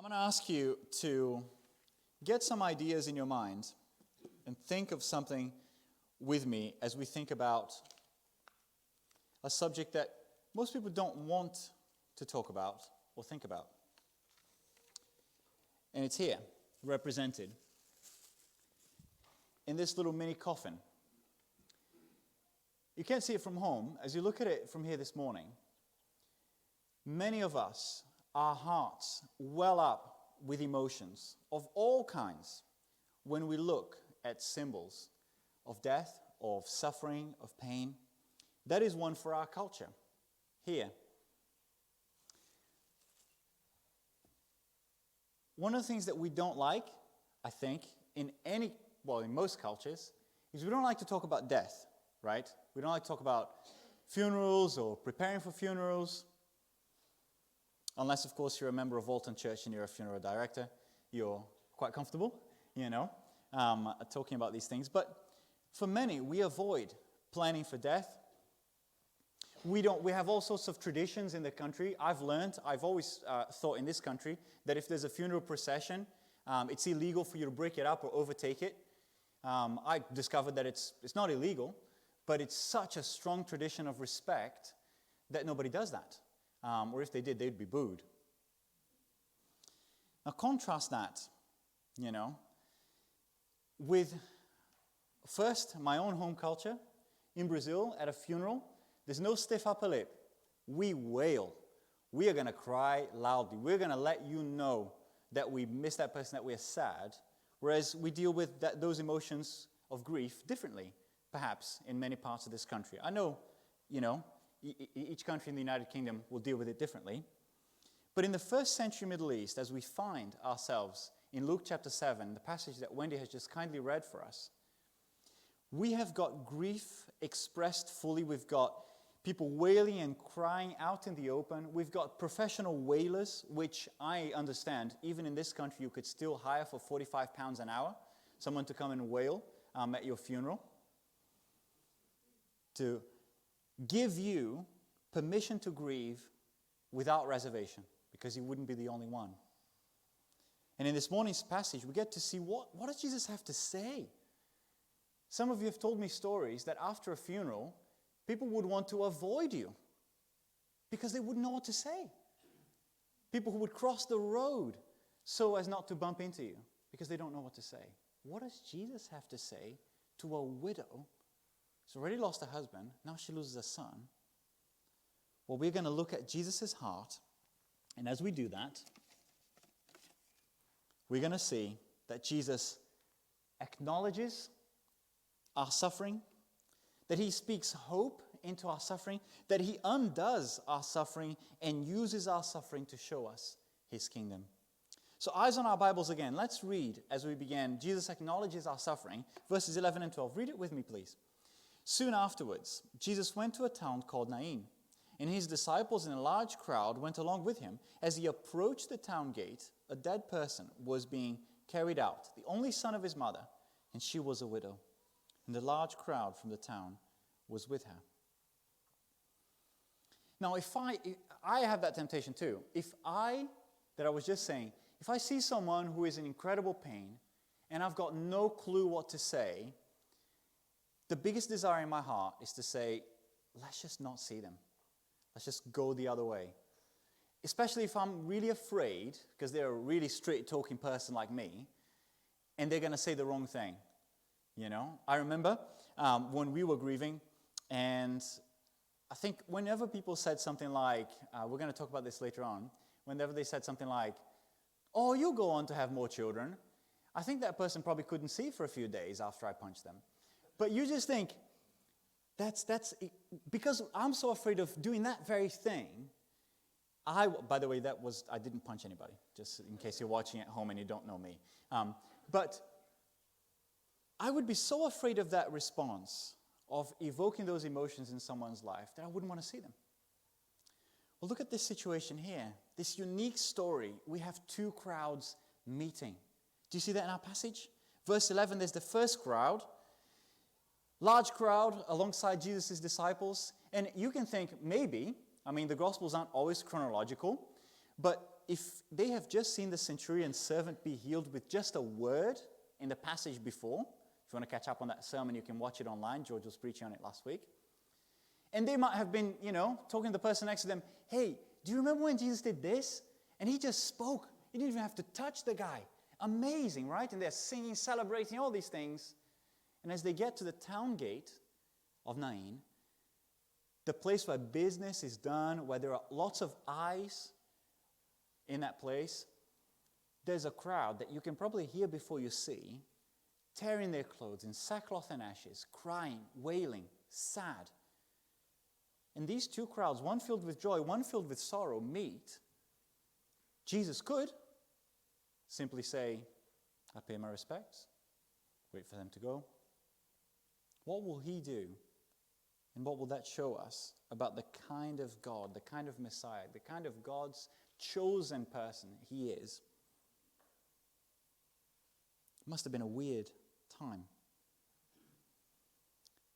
I'm going to ask you to get some ideas in your mind and think of something with me as we think about a subject that most people don't want to talk about or think about. And it's here, represented in this little mini coffin. You can't see it from home. As you look at it from here this morning, many of us, our hearts well up with emotions of all kinds when we look at symbols of death, of suffering, of pain. That is one for our culture. Here. One of the things that we don't like, I think, in most cultures, is we don't like to talk about death, right? We don't like to talk about funerals or preparing for funerals. Unless, of course, you're a member of Walton Church and you're a funeral director. You're quite comfortable, talking about these things. But for many, we avoid planning for death. We have all sorts of traditions in the country. I've always thought in this country that if there's a funeral procession, it's illegal for you to break it up or overtake it. I discovered that it's not illegal, but it's such a strong tradition of respect that nobody does that. Or if they did, they'd be booed. Now contrast that, with first my own home culture. In Brazil, at a funeral, there's no stiff upper lip. We wail. We are going to cry loudly. We're going to let you know that we miss that person, that we are sad. Whereas we deal with those emotions of grief differently, perhaps, in many parts of this country. I know, each country in the United Kingdom will deal with it differently. But in the first century Middle East, as we find ourselves in Luke chapter 7, the passage that Wendy has just kindly read for us, we have got grief expressed fully. We've got people wailing and crying out in the open. We've got professional wailers, which I understand, even in this country, you could still hire for £45 an hour, someone to come and wail at your funeral, to give you permission to grieve without reservation, because you wouldn't be the only one. And in this morning's passage, we get to see what does Jesus have to say? Some of you have told me stories that after a funeral, people would want to avoid you because they wouldn't know what to say. People who would cross the road so as not to bump into you because they don't know what to say. What does Jesus have to say to a widow who's already lost a husband, now she loses a son? Well, we're going to look at Jesus' heart, and as we do that, we're going to see that Jesus acknowledges our suffering, that he speaks hope into our suffering, that he undoes our suffering and uses our suffering to show us his kingdom. So eyes on our Bibles again. Let's read as we begin. Jesus acknowledges our suffering. Verses 11 and 12. Read it with me, please. Soon afterwards, Jesus went to a town called Nain, and his disciples and a large crowd went along with him. As he approached the town gate, a dead person was being carried out, the only son of his mother, and she was a widow. And a large crowd from the town was with her. Now, if I have that temptation too. If I see someone who is in incredible pain, and I've got no clue what to say, the biggest desire in my heart is to say, let's just not see them. Let's just go the other way. Especially if I'm really afraid, because they're a really straight-talking person like me, and they're going to say the wrong thing. I remember when we were grieving, and I think whenever people said something like, we're going to talk about this later on, whenever they said something like, oh, you'll go on to have more children, I think that person probably couldn't see for a few days after I punched them. But you just think, that's because I'm so afraid of doing that very thing. By the way, I didn't punch anybody, just in case you're watching at home and you don't know me. But I would be so afraid of that response, of evoking those emotions in someone's life, that I wouldn't want to see them. Well, look at this situation here. This unique story. We have two crowds meeting. Do you see that in our passage? Verse 11, there's the first crowd. Large crowd alongside Jesus' disciples. And you can think, maybe, the Gospels aren't always chronological, But if they have just seen the centurion's servant be healed with just a word in the passage before, if you want to catch up on that sermon, you can watch it online. George was preaching on it last week. And they might have been, talking to the person next to them, hey, do you remember when Jesus did this? And he just spoke. He didn't even have to touch the guy. Amazing, right? And they're singing, celebrating, all these things. And as they get to the town gate of Nain, the place where business is done, where there are lots of eyes in that place, there's a crowd that you can probably hear before you see, tearing their clothes in sackcloth and ashes, crying, wailing, sad. And these two crowds, one filled with joy, one filled with sorrow, meet. Jesus could simply say, I pay my respects, wait for them to go. What will he do? And what will that show us about the kind of God, the kind of Messiah, the kind of God's chosen person he is? It must have been a weird time.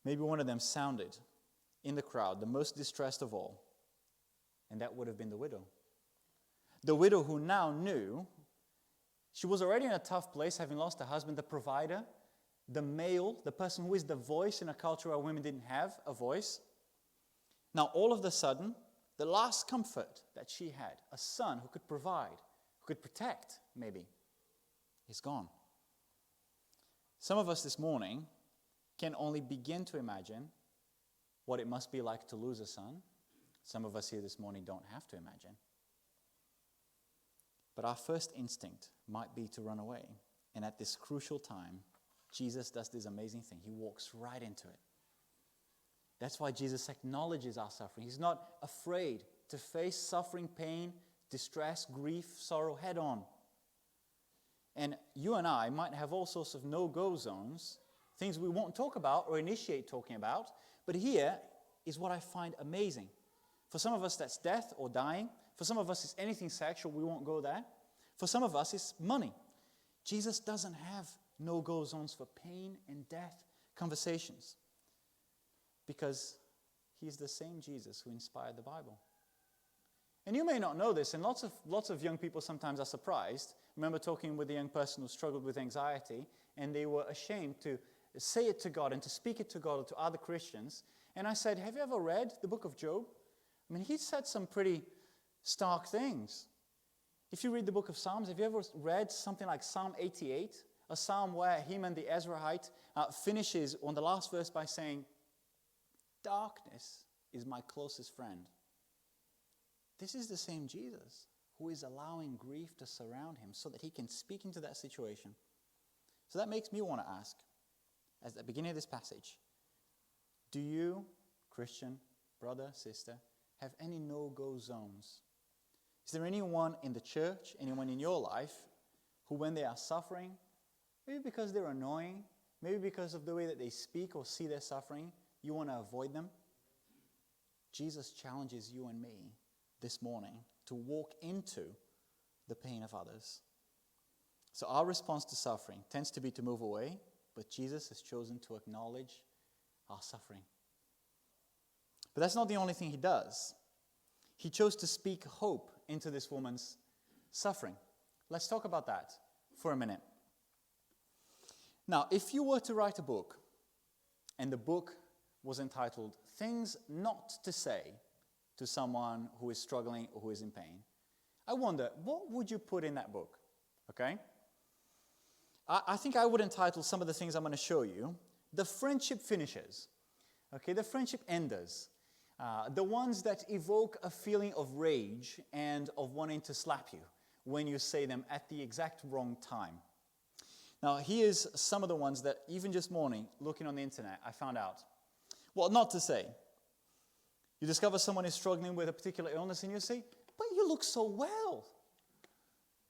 Maybe one of them sounded in the crowd the most distressed of all, and that would have been the widow. The widow who now knew she was already in a tough place, having lost her husband, the provider, the male, the person who is the voice in a culture where women didn't have a voice. Now, all of a sudden, the last comfort that she had, a son who could provide, who could protect, maybe, is gone. Some of us this morning can only begin to imagine what it must be like to lose a son. Some of us here this morning don't have to imagine. But our first instinct might be to run away. And at this crucial time, Jesus does this amazing thing. He walks right into it. That's why Jesus acknowledges our suffering. He's not afraid to face suffering, pain, distress, grief, sorrow head on. And you and I might have all sorts of no-go zones, things we won't talk about or initiate talking about. But here is what I find amazing. For some of us, that's death or dying. For some of us, it's anything sexual. We won't go there. For some of us, it's money. Jesus doesn't have no-go zones for pain and death conversations, because he's the same Jesus who inspired the Bible. And you may not know this, and lots of young people sometimes are surprised. I remember talking with a young person who struggled with anxiety, and they were ashamed to say it to God and to speak it to God or to other Christians. And I said, have you ever read the book of Job? I mean, he said some pretty stark things. If you read the book of Psalms, have you ever read something like Psalm 88? A psalm where him and the Ezrahite finishes on the last verse by saying, darkness is my closest friend. This is the same Jesus who is allowing grief to surround him so that he can speak into that situation. So that makes me want to ask, at the beginning of this passage, do you, Christian, brother, sister, have any no-go zones? Is there anyone in the church, anyone in your life, who when they are suffering, maybe because they're annoying, maybe because of the way that they speak or see their suffering, you want to avoid them? Jesus challenges you and me this morning to walk into the pain of others. So our response to suffering tends to be to move away, but Jesus has chosen to acknowledge our suffering. But that's not the only thing he does. He chose to speak hope into this woman's suffering. Let's talk about that for a minute. Now, if you were to write a book, and the book was entitled Things Not to Say to Someone Who is Struggling or Who is in Pain, I wonder, what would you put in that book? Okay? I think I would entitle some of the things I'm going to show you, the friendship finishers. Okay, the friendship enders. The ones that evoke a feeling of rage and of wanting to slap you when you say them at the exact wrong time. Now, here's some of the ones that even just morning, looking on the internet, I found out. Well, not to say. You discover someone is struggling with a particular illness and you say, but you look so well.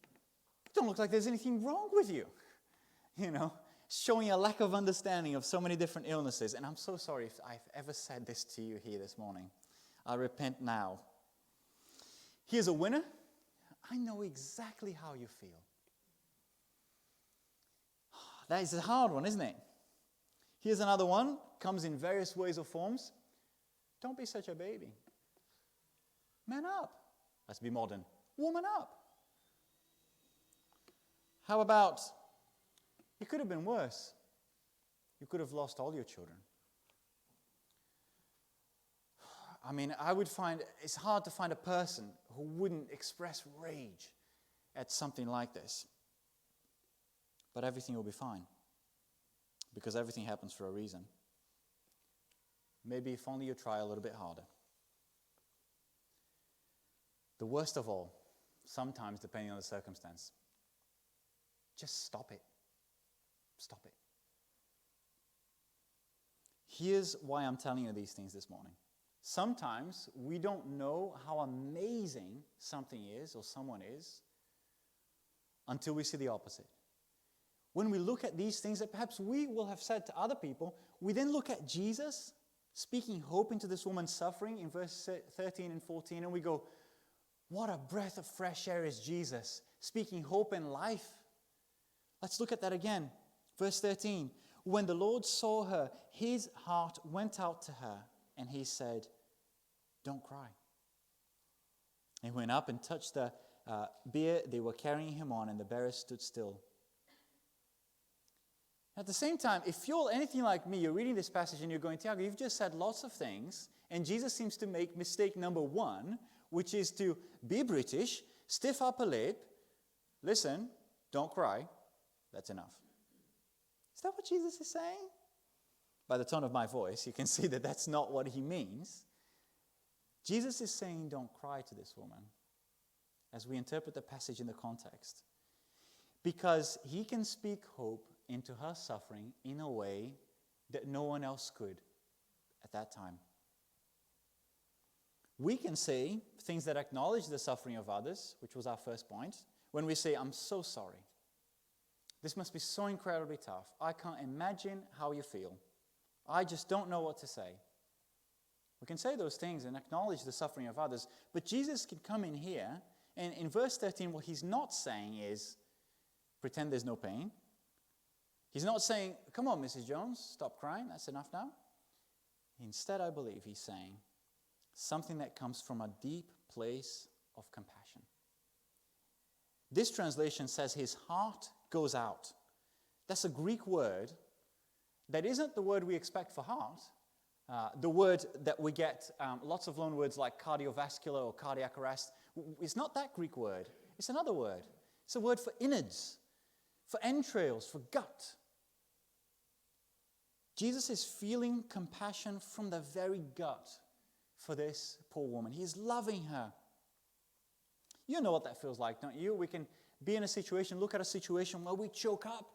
You don't look like there's anything wrong with you. You know, showing a lack of understanding of so many different illnesses. And I'm so sorry if I've ever said this to you here this morning. I repent now. Here's a winner. I know exactly how you feel. That is a hard one, isn't it? Here's another one. Comes in various ways or forms. Don't be such a baby. Man up. Let's be modern. Woman up. How about, it could have been worse. You could have lost all your children. I mean, I would find, it's hard to find a person who wouldn't express rage at something like this. But everything will be fine. Because everything happens for a reason. Maybe if only you try a little bit harder. The worst of all, sometimes depending on the circumstance, just stop it. Stop it. Here's why I'm telling you these things this morning. Sometimes we don't know how amazing something is or someone is until we see the opposite. When we look at these things that perhaps we will have said to other people, we then look at Jesus speaking hope into this woman's suffering in verse 13 and 14, and we go, what a breath of fresh air is Jesus, speaking hope and life. Let's look at that again. Verse 13, when the Lord saw her, his heart went out to her, and he said, don't cry. He went up and touched the bier they were carrying him on, and the bearers stood still. At the same time, if you're anything like me, you're reading this passage and you're going, Tiago, you've just said lots of things, and Jesus seems to make mistake number one, which is to be British, stiff upper lip, listen, don't cry, that's enough. Is that what Jesus is saying? By the tone of my voice, you can see that that's not what he means. Jesus is saying don't cry to this woman, as we interpret the passage in the context, because he can speak hope into her suffering in a way that no one else could at that time. We can say things that acknowledge the suffering of others, which was our first point, when we say, I'm so sorry. This must be so incredibly tough. I can't imagine how you feel. I just don't know what to say. We can say those things and acknowledge the suffering of others, but Jesus can come in here, and in verse 13, what he's not saying is, pretend there's no pain. He's not saying, come on, Mrs. Jones, stop crying, that's enough now. Instead, I believe he's saying something that comes from a deep place of compassion. This translation says his heart goes out. That's a Greek word that isn't the word we expect for heart. The word that we get, lots of loan words like cardiovascular or cardiac arrest, it's not that Greek word. It's another word. It's a word for innards, for entrails, for gut. Jesus is feeling compassion from the very gut for this poor woman. He's loving her. You know what that feels like, don't you? We can be in a situation, look at a situation where we choke up.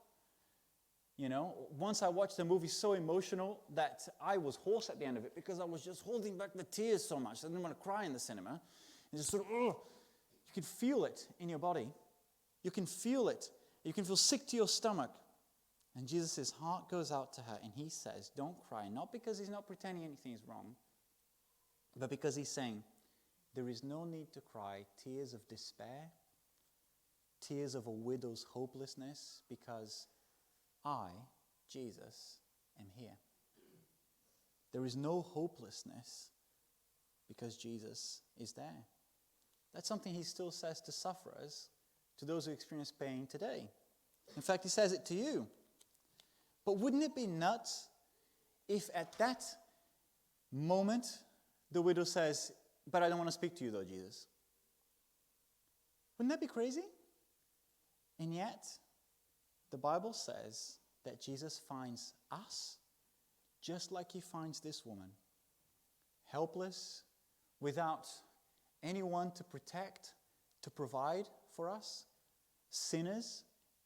You know, once I watched a movie so emotional that I was hoarse at the end of it because I was just holding back the tears so much. I didn't want to cry in the cinema. And just sort of, you can feel it in your body. You can feel it. You can feel sick to your stomach. And Jesus' heart goes out to her and he says, don't cry. Not because he's not pretending anything is wrong, but because he's saying, there is no need to cry tears of despair, tears of a widow's hopelessness, because I, Jesus, am here. There is no hopelessness because Jesus is there. That's something he still says to sufferers, to those who experience pain today. In fact, he says it to you. But wouldn't it be nuts if at that moment the widow says, but I don't want to speak to you though, Jesus? Wouldn't that be crazy? And yet, the Bible says that Jesus finds us just like he finds this woman. Helpless, without anyone to protect, to provide for us. Sinners,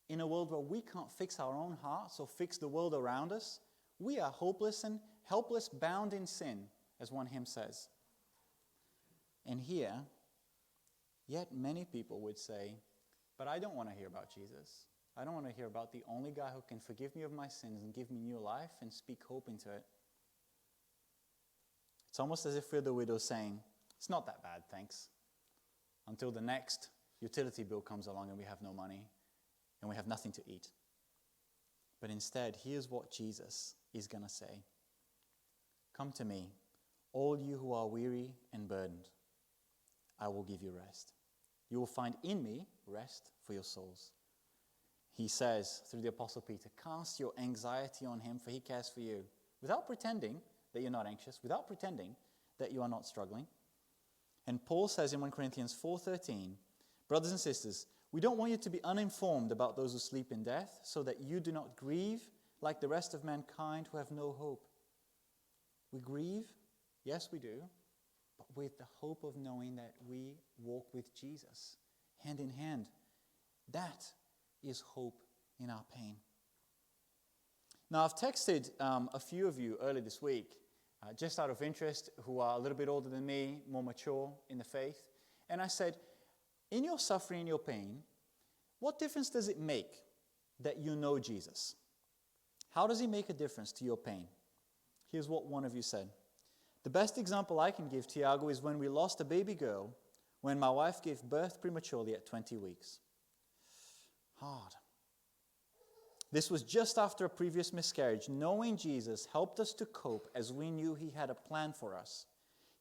in a world where we can't fix our own hearts or fix the world around us. We are hopeless and helpless, bound in sin, as one hymn says. And here, yet many people would say, but I don't want to hear about Jesus. I don't want to hear about the only guy who can forgive me of my sins and give me new life and speak hope into it. It's almost as if we're the widow saying, it's not that bad, thanks. Until the next utility bill comes along and we have no money and we have nothing to eat. But instead, here's what Jesus is going to say. Come to me, all you who are weary and burdened. I will give you rest. You will find in me rest for your souls. He says through the Apostle Peter, cast your anxiety on him, for he cares for you. Without pretending that you're not anxious, without pretending that you are not struggling. And Paul says in 1 Corinthians 4:13, brothers and sisters, we don't want you to be uninformed about those who sleep in death, so that you do not grieve like the rest of mankind who have no hope. We grieve, yes we do, but with the hope of knowing that we walk with Jesus, hand in hand. That is hope in our pain. Now, I've texted a few of you earlier this week, just out of interest, who are a little bit older than me, more mature in the faith. And I said, in your suffering, in your pain, what difference does it make that you know Jesus? How does he make a difference to your pain? Here's what one of you said. The best example I can give, Tiago, is when we lost a baby girl when my wife gave birth prematurely at 20 weeks. Hard. This was just after a previous miscarriage. Knowing Jesus helped us to cope as we knew he had a plan for us.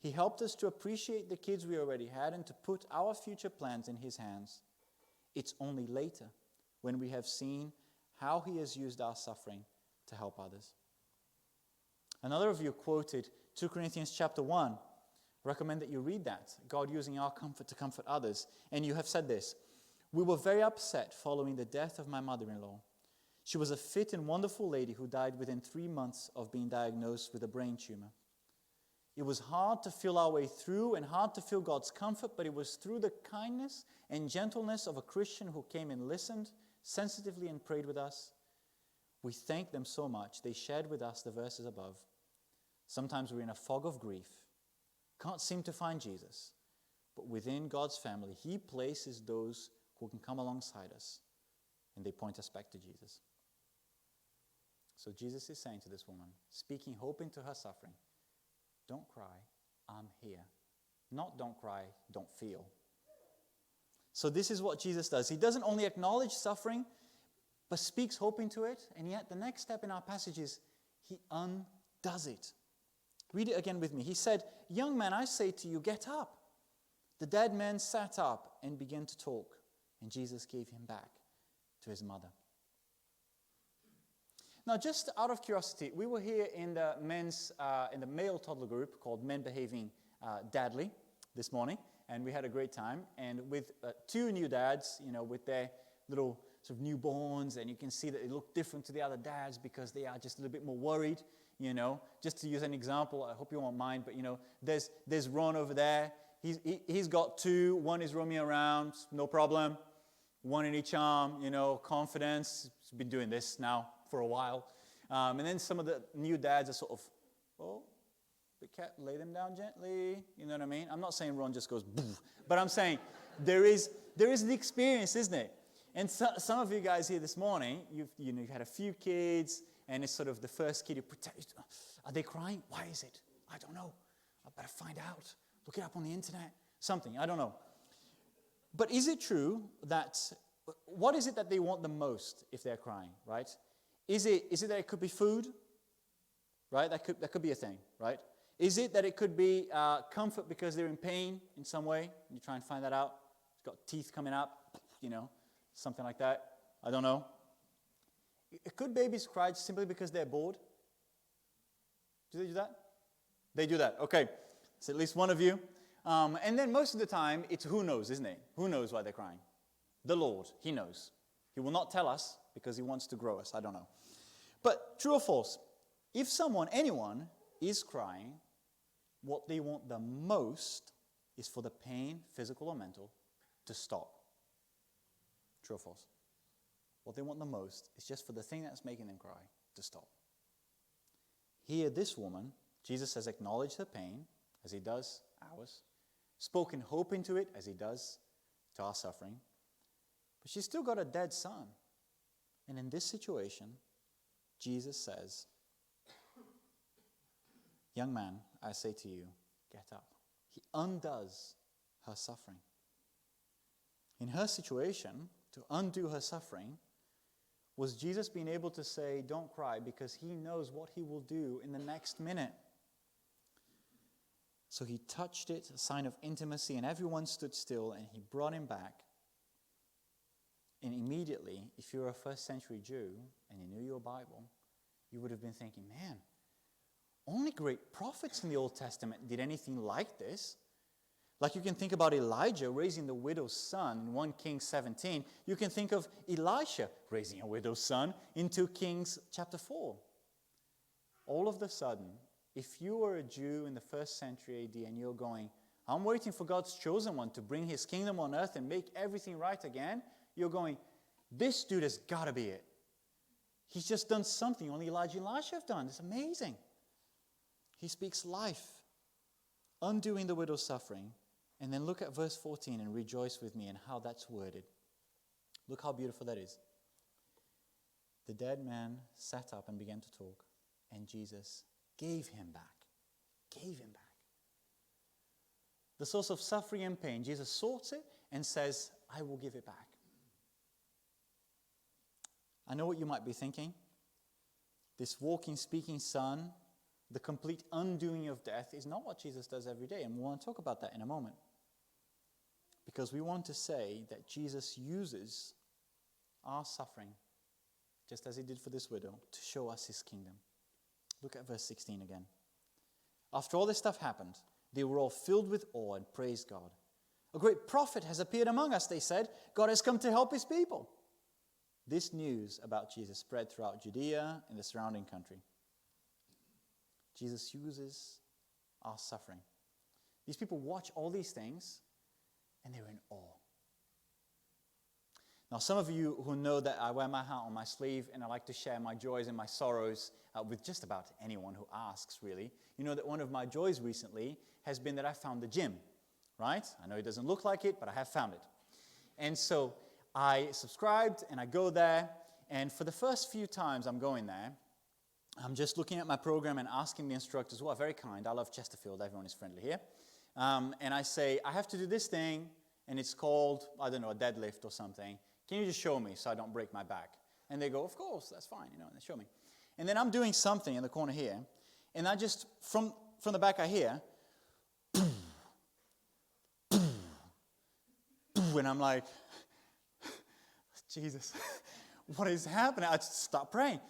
He helped us to appreciate the kids we already had and to put our future plans in his hands. It's only later, when we have seen how he has used our suffering to help others. Another of you quoted 2 Corinthians chapter 1. I recommend that you read that. God using our comfort to comfort others. And you have said this, we were very upset following the death of my mother-in-law. She was a fit and wonderful lady who died within 3 months of being diagnosed with a brain tumor. It was hard to feel our way through and hard to feel God's comfort, but it was through the kindness and gentleness of a Christian who came and listened sensitively and prayed with us. We thank them so much. They shared with us the verses above. Sometimes we're in a fog of grief, can't seem to find Jesus, but within God's family, he places those who can come alongside us, and they point us back to Jesus. So Jesus is saying to this woman, speaking hope into her suffering, don't cry, I'm here. Not don't cry, don't feel. So this is what Jesus does. He doesn't only acknowledge suffering, but speaks hope into it, and yet the next step in our passage is he undoes it. Read it again with me. He said, young man, I say to you, get up. The dead man sat up and began to talk, and Jesus gave him back to his mother. Now, just out of curiosity, we were here in the male toddler group called Men Behaving Dadly this morning, and we had a great time. And with two new dads, with their little sort of newborns, and you can see that they look different to the other dads because they are just a little bit more worried. Just to use an example, I hope you won't mind, but there's Ron over there. He's got two. One is roaming around, no problem. One in each arm, confidence. He's been doing this now for a while. And then some of the new dads are sort of, lay them down gently. You know what I mean? I'm not saying Ron just goes, boof, but I'm saying there is the experience, isn't it? And some of you guys here this morning, you've had a few kids, and it's sort of the first kid you protect. Are they crying? Why is it? I don't know. I better find out. Look it up on the internet. Something. I don't know. But is it true that, what is it that they want the most if they're crying, right? Is it that it could be food, right? That could be a thing, right? Is it that it could be comfort because they're in pain in some way? You try and find that out. It's got teeth coming up, something like that. I don't know. Could babies cry simply because they're bored? Do they do that? They do that. Okay. It's at least one of you. And then most of the time, it's who knows, isn't it? Who knows why they're crying? The Lord. He knows. He will not tell us because he wants to grow us. I don't know. But true or false, if anyone is crying, what they want the most is for the pain, physical or mental, to stop. True or false? What they want the most is just for the thing that's making them cry to stop. Here, this woman, Jesus has acknowledged her pain, as he does ours, spoken hope into it, as he does to our suffering, but she's still got a dead son. And in this situation, Jesus says, young man, I say to you, get up. He undoes her suffering. In her situation, to undo her suffering, was Jesus being able to say, don't cry, because he knows what he will do in the next minute. So he touched it, a sign of intimacy, and everyone stood still, and he brought him back. And immediately, if you're a first century Jew and you knew your Bible, you would have been thinking, man, only great prophets in the Old Testament did anything like this. Like you can think about Elijah raising the widow's son in 1 Kings 17. You can think of Elisha raising a widow's son in 2 Kings chapter 4. All of a sudden, if you were a Jew in the first century AD and you're going, I'm waiting for God's chosen one to bring his kingdom on earth and make everything right again, you're going, this dude has got to be it. He's just done something only Elijah and Elisha have done. It's amazing. He speaks life, undoing the widow's suffering. And then look at verse 14 and rejoice with me in how that's worded. Look how beautiful that is. The dead man sat up and began to talk, and Jesus gave him back. Gave him back. The source of suffering and pain, Jesus sorts it and says, I will give it back. I know what you might be thinking. This walking, speaking son, the complete undoing of death is not what Jesus does every day. And we want to talk about that in a moment. Because we want to say that Jesus uses our suffering, just as he did for this widow, to show us his kingdom. Look at verse 16 again. After all this stuff happened, they were all filled with awe and praised God. A great prophet has appeared among us, they said. God has come to help his people. This news about Jesus spread throughout Judea and the surrounding country. Jesus uses our suffering. These people watch all these things and they're in awe. Now, some of you who know that I wear my heart on my sleeve and I like to share my joys and my sorrows with just about anyone who asks, really. You know that one of my joys recently has been that I found the gym, right? I know it doesn't look like it, but I have found it. And so I subscribed and I go there, and for the first few times I'm going there, I'm just looking at my program and asking the instructors, who are very kind. I love Chesterfield, everyone is friendly here. And I say, I have to do this thing, and it's called, I don't know, a deadlift or something. Can you just show me so I don't break my back? And they go, of course, that's fine, and they show me. And then I'm doing something in the corner here, and I just, from the back I hear, and I'm like, Jesus, what is happening? I just start praying.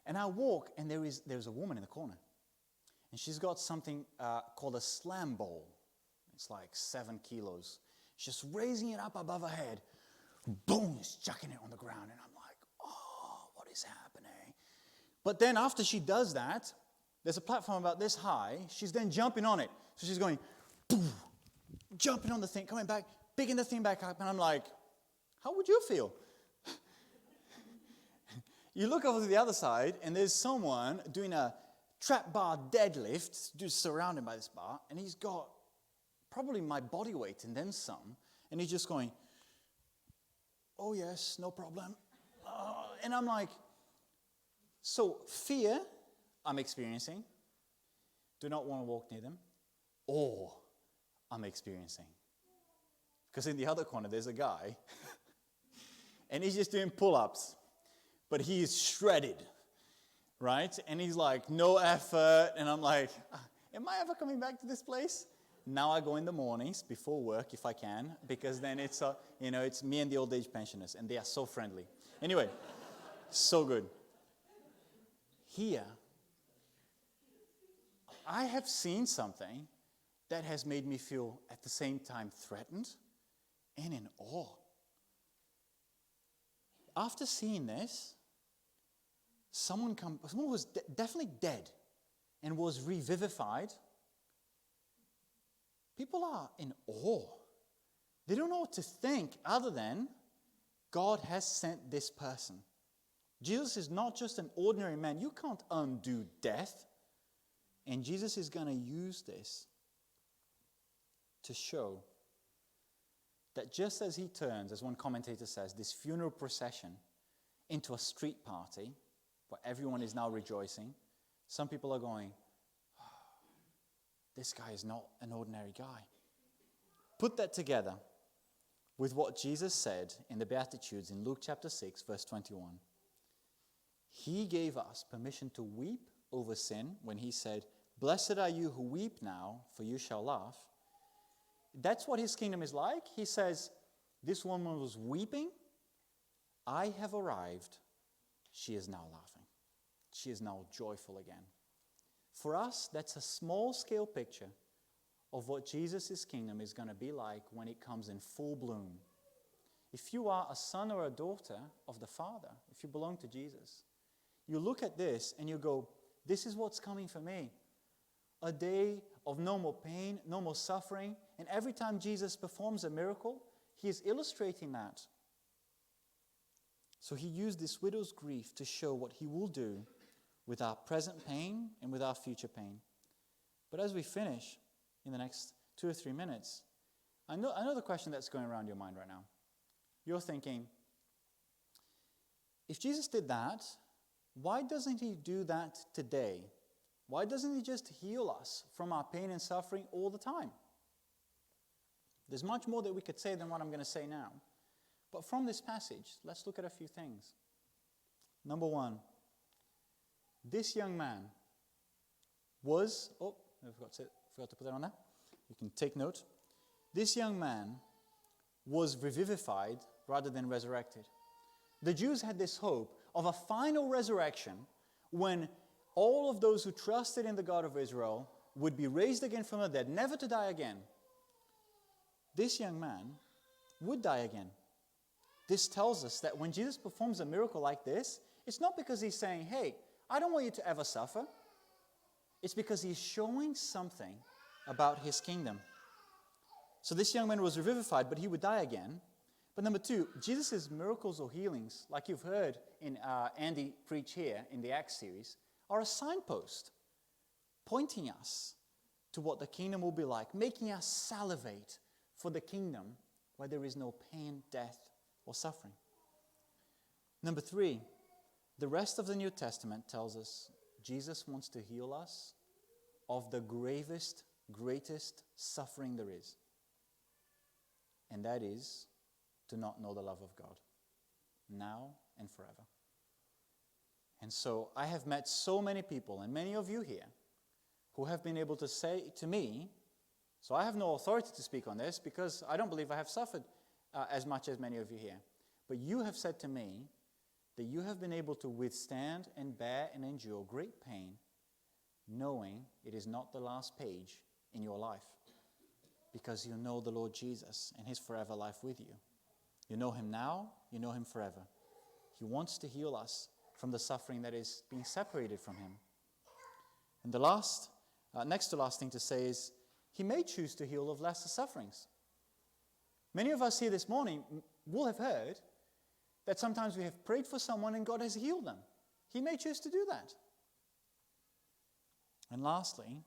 And I walk, and there's a woman in the corner. And she's got something called a slam bowl. It's like 7 kilos. She's just raising it up above her head. Boom, she's chucking it on the ground. And I'm like, oh, what is happening? But then after she does that, there's a platform about this high. She's then jumping on it. So she's going, boom, jumping on the thing, coming back, picking the thing back up. And I'm like, how would you feel? You look over to the other side, and there's someone doing a trap bar deadlift, just surrounded by this bar, and he's got probably my body weight and then some, and he's just going, oh yes, no problem. And I'm like, so fear I'm experiencing, do not want to walk near them, awe I'm experiencing. Because in the other corner, there's a guy, and he's just doing pull-ups. But he is shredded, right? And he's like, no effort. And I'm like, am I ever coming back to this place? Now I go in the mornings before work if I can, because then it's me and the old age pensioners, and they are so friendly. Anyway, so good. Here, I have seen something that has made me feel at the same time threatened and in awe. After seeing this, someone was definitely dead and was revivified. People are in awe. They don't know what to think other than God has sent this person. Jesus is not just an ordinary man. You can't undo death. And Jesus is going to use this to show that just as he turns, as one commentator says, this funeral procession into a street party where everyone is now rejoicing, some people are going, oh, this guy is not an ordinary guy. Put that together with what Jesus said in the Beatitudes in Luke chapter 6, verse 21. He gave us permission to weep over sin when he said, Blessed are you who weep now, for you shall laugh. That's what his kingdom is like. He says, this woman was weeping. I have arrived. She is now laughing. She is now joyful again. For us, that's a small-scale picture of what Jesus' kingdom is going to be like when it comes in full bloom. If you are a son or a daughter of the Father, if you belong to Jesus, you look at this and you go, this is what's coming for me. A day of no more pain, no more suffering. And every time Jesus performs a miracle, he is illustrating that. So he used this widow's grief to show what he will do with our present pain and with our future pain. But as we finish in the next 2 or 3 minutes, I know the question that's going around your mind right now. You're thinking, if Jesus did that, why doesn't he do that today? Why doesn't he just heal us from our pain and suffering all the time? There's much more that we could say than what I'm going to say now. But from this passage, let's look at a few things. Number one, this young man was, I forgot to put that on there. You can take note. This young man was revivified rather than resurrected. The Jews had this hope of a final resurrection when all of those who trusted in the God of Israel would be raised again from the dead, never to die again. This young man would die again. This tells us that when Jesus performs a miracle like this, it's not because he's saying, hey, I don't want you to ever suffer. It's because he's showing something about his kingdom. So this young man was revivified, but he would die again. But number two, Jesus' miracles or healings, like you've heard in Andy preach here in the Acts series, are a signpost pointing us to what the kingdom will be like, making us salivate for the kingdom where there is no pain, death, or suffering. Number three, the rest of the New Testament tells us Jesus wants to heal us of the gravest, greatest suffering there is. And that is to not know the love of God, now and forever. And so I have met so many people, and many of you here, who have been able to say to me, so I have no authority to speak on this because I don't believe I have suffered as much as many of you here. But you have said to me that you have been able to withstand and bear and endure great pain, knowing it is not the last page in your life, because you know the Lord Jesus and his forever life with you. You know him now, you know him forever. He wants to heal us from the suffering that is being separated from him. And the next to last thing to say is, he may choose to heal of lesser sufferings. Many of us here this morning will have heard that sometimes we have prayed for someone and God has healed them. He may choose to do that. And lastly,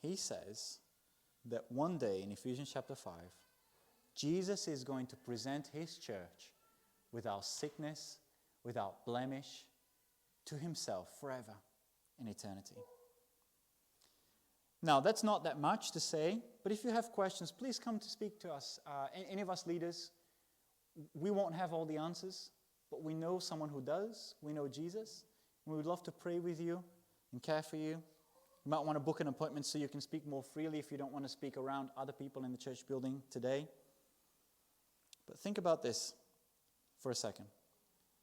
he says that one day in Ephesians chapter 5, Jesus is going to present his church without sickness, without blemish, to himself forever in eternity. Now, that's not that much to say, but if you have questions, please come to speak to us. Any of us leaders, we won't have all the answers, but we know someone who does. We know Jesus. We would love to pray with you and care for you. You might want to book an appointment so you can speak more freely if you don't want to speak around other people in the church building today. But think about this for a second.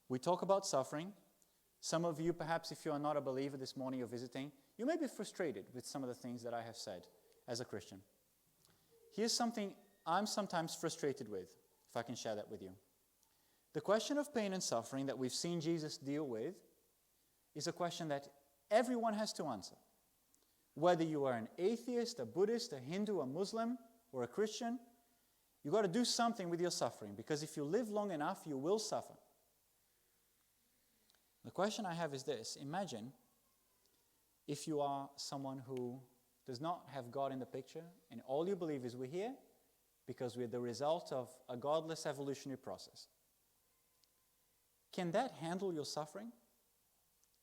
We talk about suffering. Some of you, perhaps if you are not a believer this morning, you're visiting, you may be frustrated with some of the things that I have said as a Christian. Here's something I'm sometimes frustrated with, if I can share that with you. The question of pain and suffering that we've seen Jesus deal with is a question that everyone has to answer. Whether you are an atheist, a Buddhist, a Hindu, a Muslim, or a Christian, you've got to do something with your suffering, because if you live long enough, you will suffer. The question I have is this. Imagine if you are someone who does not have God in the picture, and all you believe is we're here because we're the result of a godless evolutionary process. Can that handle your suffering?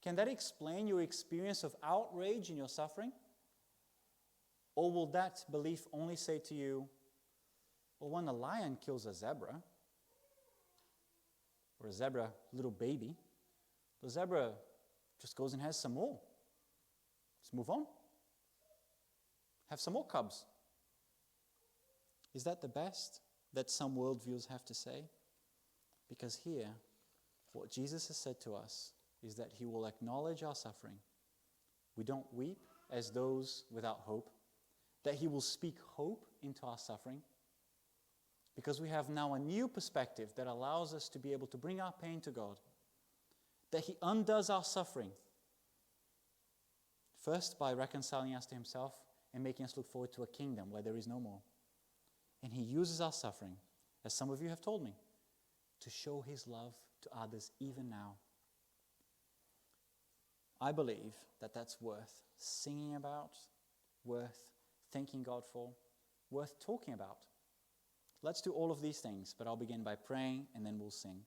Can that explain your experience of outrage in your suffering? Or will that belief only say to you, well, when a lion kills a zebra, or a zebra little baby, the zebra just goes and has some more. Let's move on. have some more cubs. Is that the best that some worldviews have to say? Because here, what Jesus has said to us is that he will acknowledge our suffering. We don't weep as those without hope. That he will speak hope into our suffering. Because we have now a new perspective that allows us to be able to bring our pain to God. That he undoes our suffering. First, by reconciling us to himself and making us look forward to a kingdom where there is no more. And he uses our suffering, as some of you have told me, to show his love to others even now. I believe that that's worth singing about, worth thanking God for, worth talking about. Let's do all of these things, but I'll begin by praying and then we'll sing.